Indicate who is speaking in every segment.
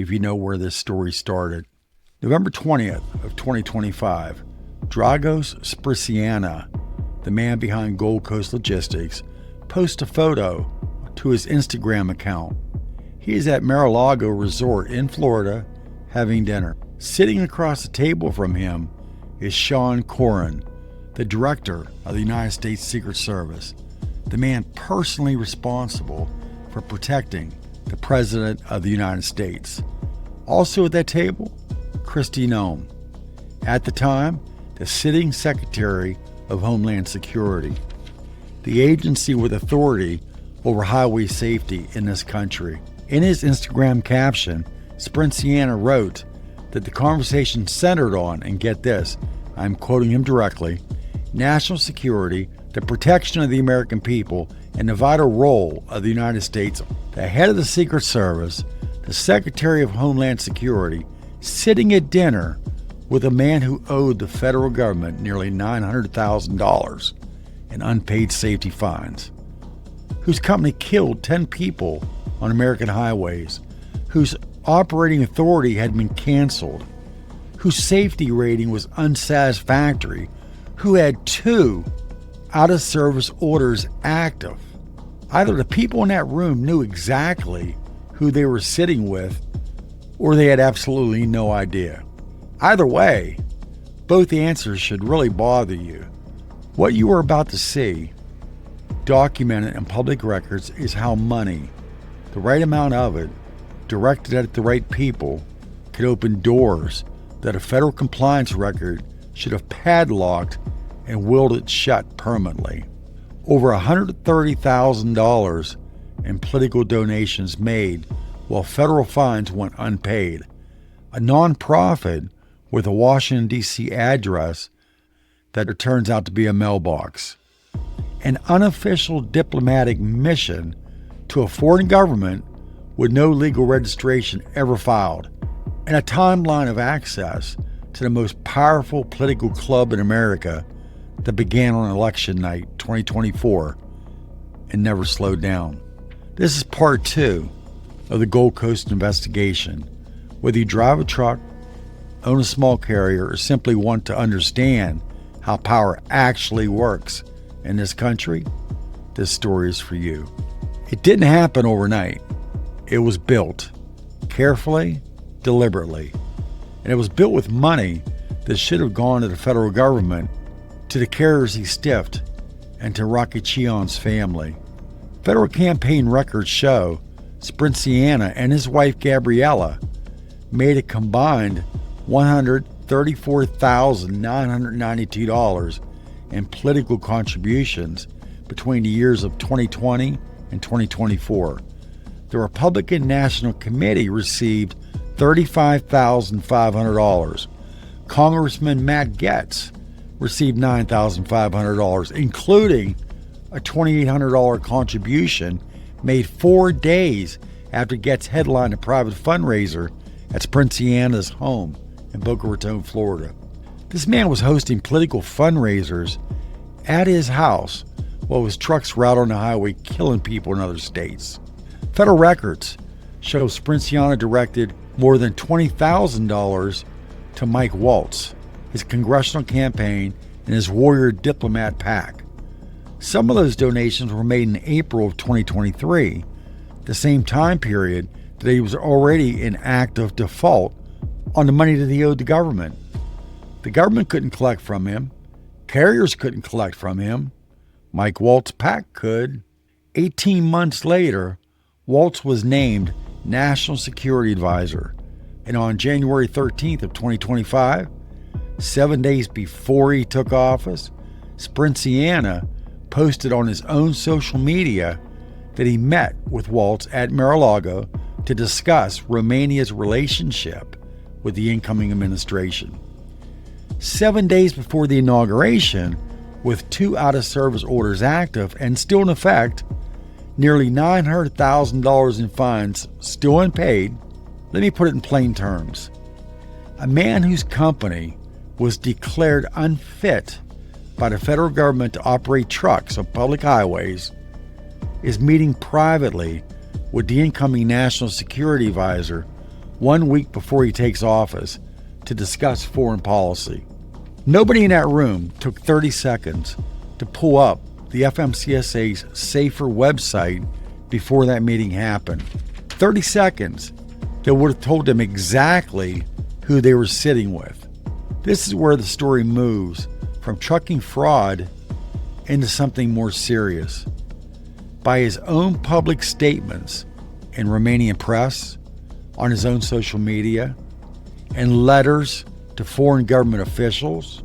Speaker 1: if you know where this story started. November 20th of 2025, Dragos Sprinceana, the man behind GoldCoast Logistics, posts a photo to his Instagram account. He is at Mar-a-Lago Resort in Florida having dinner. Sitting across the table from him is Sean Corran, the director of the United States Secret Service, the man personally responsible for protecting the President of the United States. Also at that table, Kristi Noem, at the time, the sitting Secretary of Homeland Security, the agency with authority over highway safety in this country. In his Instagram caption, Sprinceana wrote that the conversation centered on, and get this, I'm quoting him directly, national security, the protection of the American people, and the vital role of the United States. The head of the Secret Service, the Secretary of Homeland Security, sitting at dinner with a man who owed the federal government nearly $900,000 in unpaid safety fines, whose company killed 10 people on American highways, whose operating authority had been canceled, whose safety rating was unsatisfactory, who had 2 out-of-service orders active. Either the people in that room knew exactly who they were sitting with, or they had absolutely no idea. Either way, both answers should really bother you. What you are about to see, documented in public records, is how money, the right amount of it, directed at the right people, could open doors that a federal compliance record should have padlocked and willed it shut permanently. Over $130,000 in political donations made while federal fines went unpaid. A nonprofit with a Washington, D.C. address that turns out to be a mailbox. An unofficial diplomatic mission to a foreign government with no legal registration ever filed. And a timeline of access to the most powerful political club in America that began on election night 2024 and never slowed down. This is part 2 of the GoldCoast investigation. Whether you drive a truck, own a small carrier, or simply want to understand how power actually works in this country, this story is for you. It didn't happen overnight. It was built carefully, deliberately, and it was built with money that should have gone to the federal government, to the carriers he stiffed, and to Rocky Chhean's family. Federal campaign records show Sprinceana and his wife Gabriella made a combined $134,992 in political contributions between the years of 2020 and 2024. The Republican National Committee received $35,500. Congressman Matt Gaetz received $9,500, including a $2,800 contribution made 4 days after Gaetz headlined a private fundraiser at Sprinceana's home in Boca Raton, Florida. This man was hosting political fundraisers at his house while his trucks were out on the highway killing people in other states. Federal records show Sprinceana directed more than $20,000 to Mike Waltz, his congressional campaign, and his warrior diplomat PAC. Some of those donations were made in April of 2023, the same time period that he was already in active default on the money that he owed the government. The government couldn't collect from him. Carriers couldn't collect from him. Mike Waltz's PAC could. 18 months later, Waltz was named National Security Advisor, and on January 13th of 2025, 7 days before he took office, Sprinceana posted on his own social media that he met with Waltz at Mar-a-Lago to discuss Romania's relationship with the incoming administration. 7 days before the inauguration, with 2 out-of-service orders active and still in effect, nearly $900,000 in fines still unpaid. Let me put it in plain terms. A man whose company was declared unfit by the federal government to operate trucks on public highways is meeting privately with the incoming National Security Advisor 1 week before he takes office to discuss foreign policy. Nobody in that room took 30 seconds to pull up the FMCSA's safer website before that meeting happened. 30 seconds that would have told them exactly who they were sitting with. This is where the story moves from trucking fraud into something more serious. By his own public statements in Romanian press, on his own social media, and letters to foreign government officials,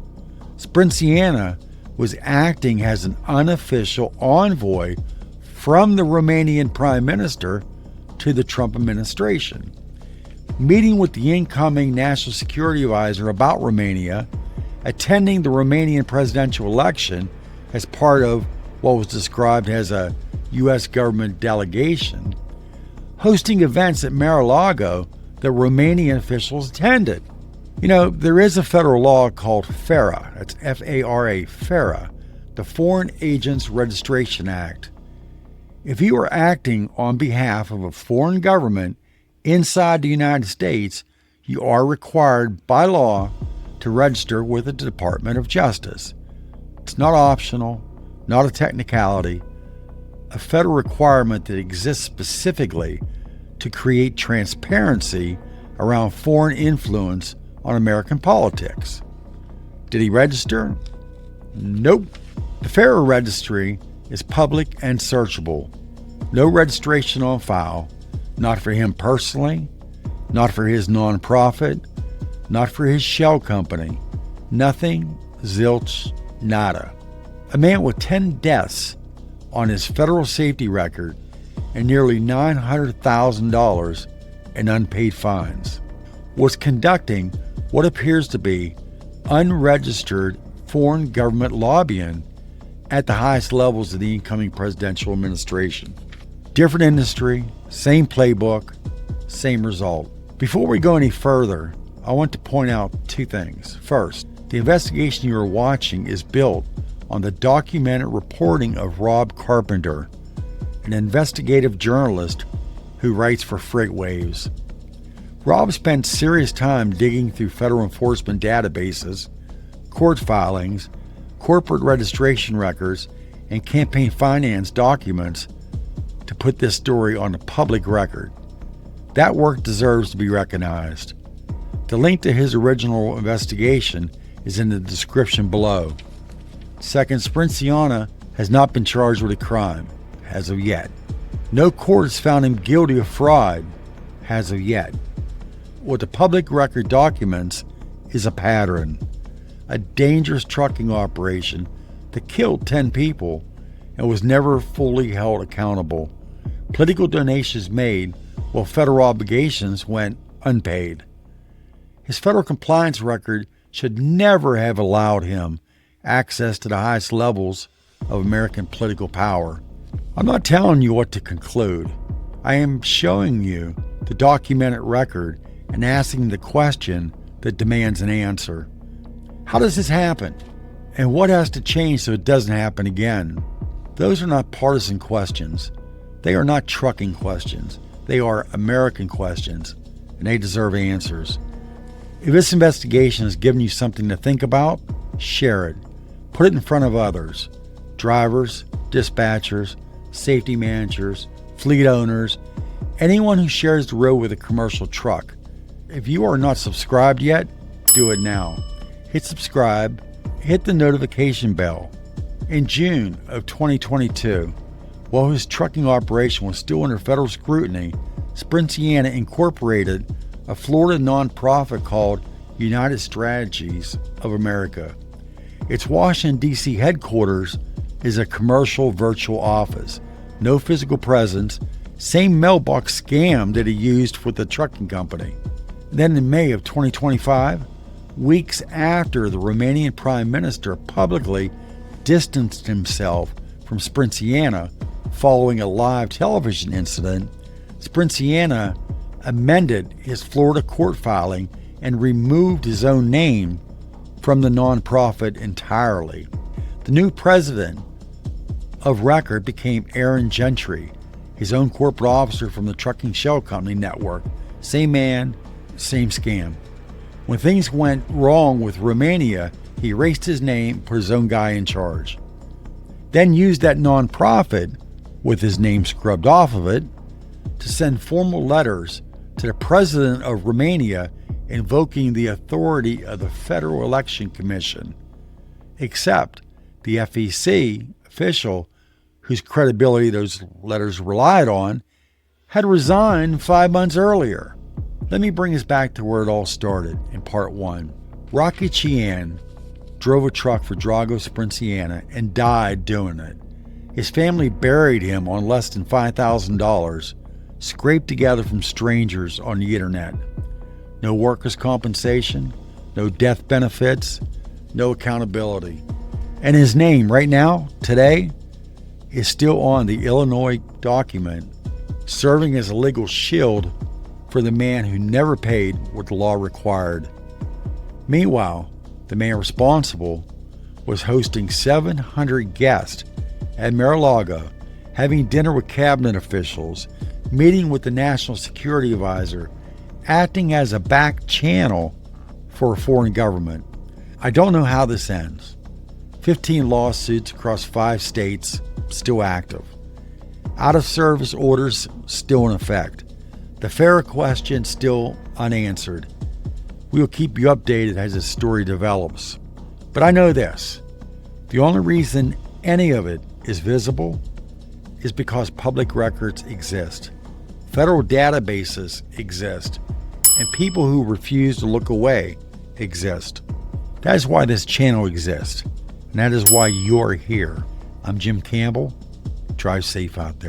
Speaker 1: Sprinceana was acting as an unofficial envoy from the Romanian Prime Minister to the Trump administration, meeting with the incoming National Security Advisor about Romania, attending the Romanian presidential election as part of what was described as a U.S. government delegation, hosting events at Mar-a-Lago that Romanian officials attended. You know, there is a federal law called FARA, that's F-A-R-A, FARA, the Foreign Agents Registration Act. If you are acting on behalf of a foreign government inside the United States, you are required by law to register with the Department of Justice. It's not optional, not a technicality, a federal requirement that exists specifically to create transparency around foreign influence on American politics. Did he register? Nope. The FARA registry is public and searchable. No registration on file, not for him personally, not for his nonprofit, not for his shell company. Nothing, zilch, nada. A man with 10 deaths on his federal safety record and nearly $900,000 in unpaid fines was conducting what appears to be unregistered foreign government lobbying at the highest levels of the incoming presidential administration. Different industry, same playbook, same result. Before we go any further, I want to point out two things. First, the investigation you are watching is built on the documented reporting of Rob Carpenter, an investigative journalist who writes for FreightWaves. Rob spent serious time digging through federal enforcement databases, court filings, corporate registration records, and campaign finance documents to put this story on the public record. That work deserves to be recognized. The link to his original investigation is in the description below. Second, Sprinceana has not been charged with a crime, as of yet. No court has found him guilty of fraud, as of yet. What the public record documents is a pattern, a dangerous trucking operation that killed 10 people and was never fully held accountable. Political donations made while federal obligations went unpaid. His federal compliance record should never have allowed him access to the highest levels of American political power. I'm not telling you what to conclude. I am showing you the documented record and asking the question that demands an answer. How does this happen? And what has to change so it doesn't happen again? Those are not partisan questions. They are not trucking questions. They are American questions, and they deserve answers. If this investigation has given you something to think about, share it. Put it in front of others. Drivers, dispatchers, safety managers, fleet owners, anyone who shares the road with a commercial truck. If you are not subscribed yet, do it now. Hit subscribe, hit the notification bell. In June of 2022, while his trucking operation was still under federal scrutiny, Sprinceana incorporated a Florida nonprofit called United Strategies of America. Its Washington, D.C. headquarters is a commercial virtual office, no physical presence, same mailbox scam that he used with the trucking company. Then in May of 2025, weeks after the Romanian Prime Minister publicly distanced himself from Sprinceana following a live television incident, Sprinceana amended his Florida court filing and removed his own name from the nonprofit entirely. The new president of record became Aaron Gentry, his own corporate officer from the trucking shell company network. Same man, same scam. When things went wrong with Romania, he erased his name, put his own guy in charge. Then used that nonprofit, with his name scrubbed off of it, to send formal letters to the president of Romania invoking the authority of the Federal Election Commission. Except the FEC official, whose credibility those letters relied on, had resigned 5 months earlier. Let me bring us back to where it all started in part one. Rocky Chhean drove a truck for Dragos Sprinceana and died doing it. His family buried him on less than $5,000, scraped together from strangers on the internet. No workers' compensation, no death benefits, no accountability. And his name right now, today, is still on the Illinois document, serving as a legal shield for the man who never paid what the law required. Meanwhile, the man responsible was hosting 700 guests at Mar-a-Lago, having dinner with cabinet officials, meeting with the national security advisor, acting as a back channel for a foreign government. I don't know how this ends. 15 lawsuits across 5 states still active. Out-of-service orders still in effect. The FARA question still unanswered. We will keep you updated as this story develops. But I know this. The only reason any of it is visible is because public records exist. Federal databases exist. And people who refuse to look away exist. That is why this channel exists. And that is why you're here. I'm Jim Campbell. Drive safe out there.